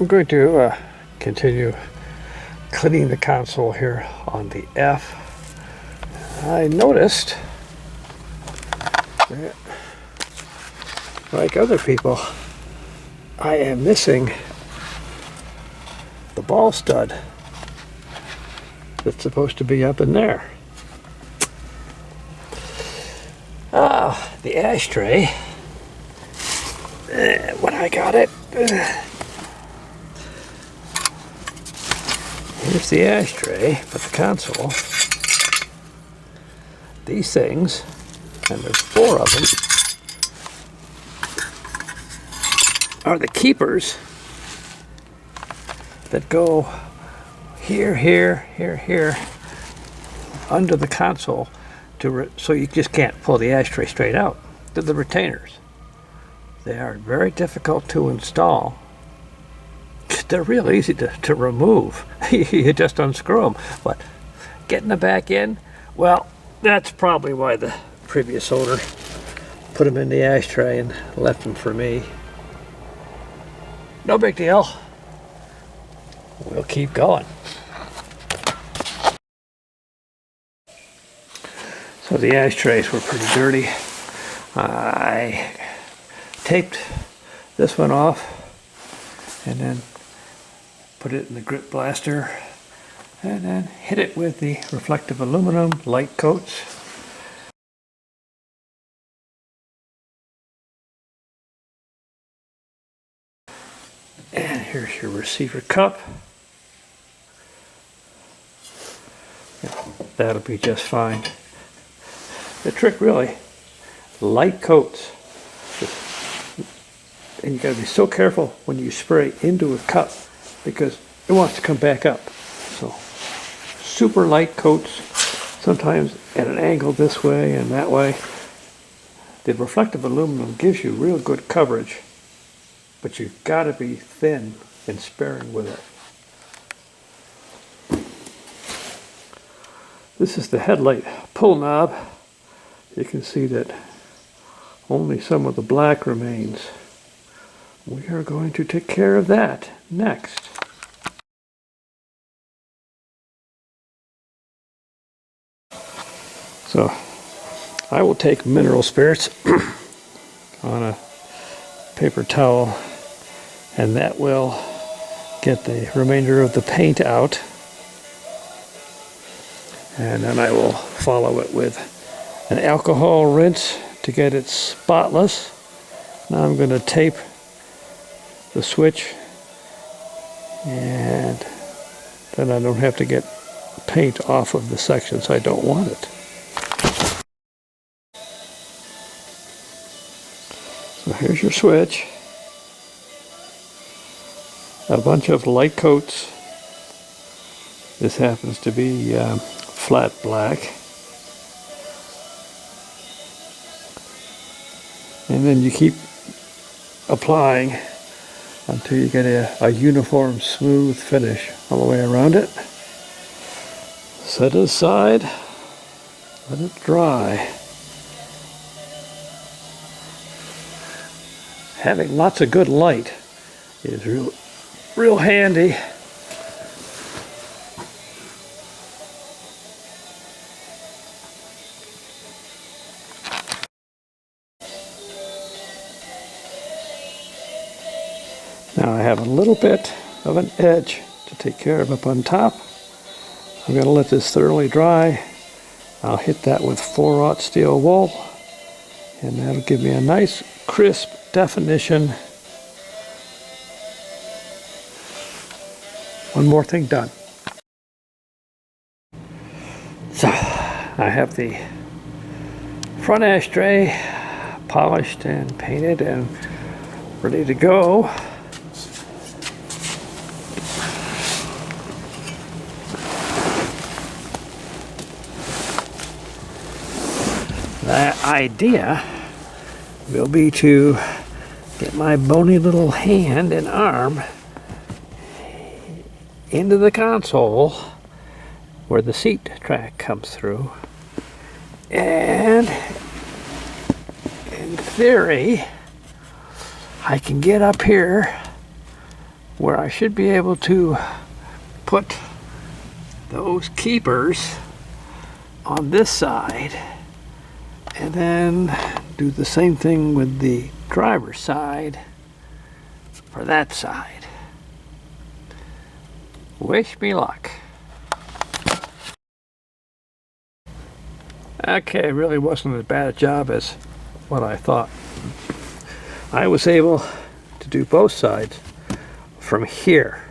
I'm going to continue cleaning the console here on the F. I noticed that, like other people, I am missing the ball stud that's supposed to be up in there. The ashtray, when I got it, here's the ashtray, but the console, these things, and there's 4 of them, are the keepers that go here, here, here, here, under the console, so you just can't pull the ashtray straight out. They're the retainers. They are very difficult to install. They're real easy to remove. You just unscrew them. But getting them back in, well, that's probably why the previous owner put them in the ashtray and left them for me. No big deal. We'll keep going. So the ashtrays were pretty dirty. I taped this one off and then put it in the grit blaster and then hit it with the reflective aluminum light coats. And here's your receiver cup. That'll be just fine. The trick really, light coats. And you gotta be so careful when you spray into a cup because it wants to come back up. So super light coats, sometimes at an angle this way and that way. The reflective aluminum gives you real good coverage, but you've got to be thin and sparing with it. This is the headlight pull knob. You can see that only some of the black remains. We are going to take care of that next. So I will take mineral spirits on a paper towel, and that will get the remainder of the paint out. And then I will follow it with an alcohol rinse to get it spotless. Now I'm going to tape the switch, and then I don't have to get paint off of the sections I don't want it. So here's your switch. A bunch of light coats. This happens to be flat black. And then you keep applying until you get a uniform, smooth finish all the way around it. Set it aside, let it dry. Having lots of good light is real handy. Now I have a little bit of an edge to take care of up on top. I'm going to let this thoroughly dry. I'll hit that with 4/0 steel wool, and that'll give me a nice crisp definition. One more thing done. So I have the front ashtray polished and painted and ready to go. The idea will be to get my bony little hand and arm into the console where the seat track comes through, and in theory I can get up here where I should be able to put those keepers on this side and then do the same thing with the driver's side for that side. Wish me luck. Okay, it really wasn't as bad a job as what I thought. I was able to do both sides from here.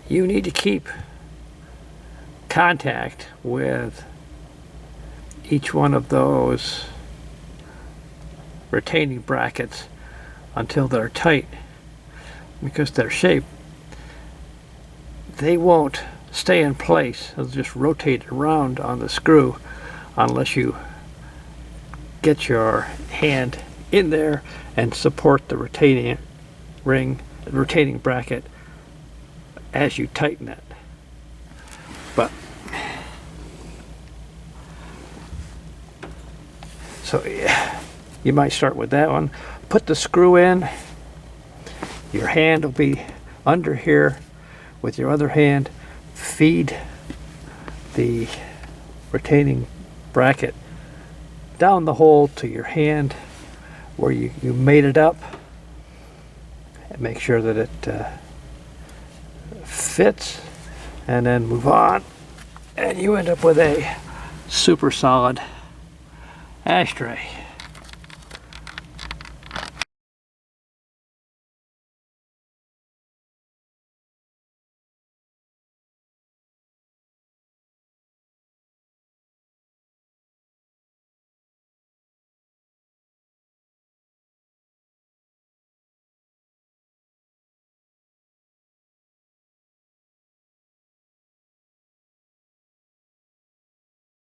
You need to keep contact with each one of those retaining brackets until they're tight, because their shape, they won't stay in place. They'll just rotate around on the screw unless you get your hand in there and support the retaining bracket as you tighten it. But so yeah, you might start with that one. Put the screw in. Your hand will be under here. With your other hand, feed the retaining bracket down the hole to your hand where you made it up, and make sure that it fits, and then move on, and you end up with a super solid ashtray.